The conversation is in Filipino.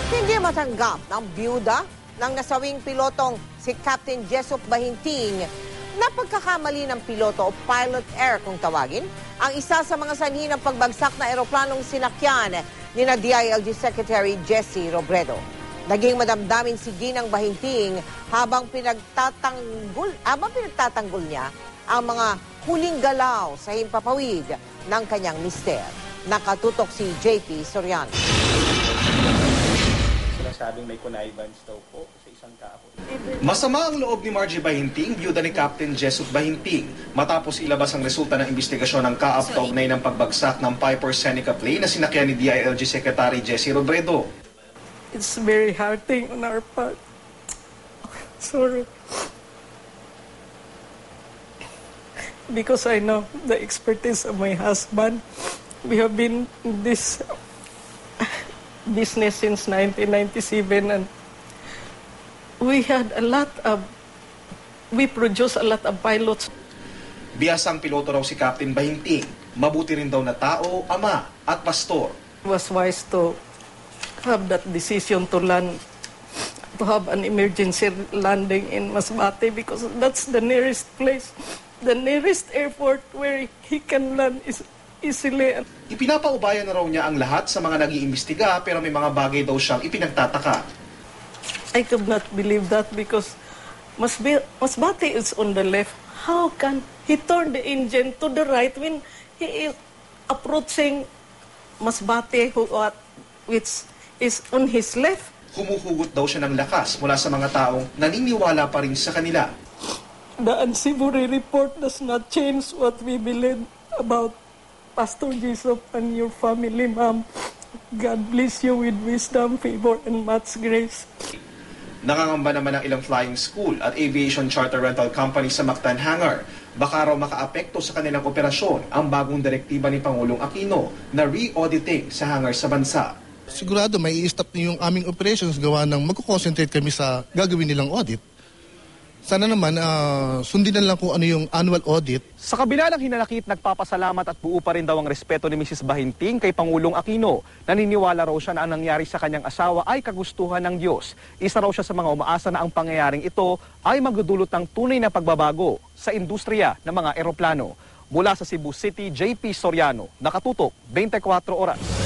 Hindi matanggap ng byuda ng nasawing pilotong si Captain Jessup Bahinting na pagkakamali ng piloto o pilot error kung tawagin, ang isa sa mga sanhi ng pagbagsak na eroplanong sinakyan ni na DILG Secretary Jessie Robredo. Naging madamdamin si Ginang Bahinting habang pinagtatanggol niya ang mga huling galaw sa himpapawid ng kanyang mister. Nakatutok si JP Soriano. Sinasabing may connivance daw po sa isang tao. Masama ang loob ni Margie Bahinting, byuda ni Captain Jessup Bahinting, matapos ilabas ang resulta ng investigasyon ng kaap kaugnay ng pagbagsak ng Piper Seneca plane na sinakyan ni DILG Secretary Jessie Robredo. It's very hurting on our part. Sorry. Because I know the expertise of my husband. We have been in this business since 1997 and we produce a lot of pilots. Biyasang piloto raw si Captain Bahinting. Mabuti rin daw na tao, ama at pastor. It was wise to have that decision to have an emergency landing in Masbate because that's the nearest place, the nearest airport where he can land is easily. Ipinapaubaya na raw niya ang lahat sa mga nag-iimbestiga pero may mga bagay daw siyang ipinagtataka. I could not believe that because Masbate is on the left. How can he turn the engine to the right when he is approaching Masbate which is on his left? Humuhugot daw siya ng lakas mula sa mga taong naniniwala pa rin sa kanila. The unsavory report does not change what we believe about Pastor Jessup and your family, ma'am. God bless you with wisdom, favor, and much grace. Nangangamba naman ang ilang flying school at aviation charter rental company sa Mactan Hangar. Baka raw makaapekto sa kanilang operasyon ang bagong direktiba ni Pangulong Aquino na re-auditing sa hangar sa bansa. Sigurado may i-stop na yung aming operations gawa ng magko-concentrate kami sa gagawin nilang audit. Sana naman sundin na lang kung ano yung annual audit. Sa kabila ng hinanakit, nagpapasalamat at buo pa rin daw ang respeto ni Mrs. Bahinting kay Pangulong Aquino. Naniniwala raw siya na ang nangyari sa kanyang asawa ay kagustuhan ng Diyos. Isa raw siya sa mga umaasa na ang pangyayaring ito ay magdudulot ng tunay na pagbabago sa industriya ng mga eroplano. Mula sa Cebu City, JP Soriano, Nakatutok, 24 Oras.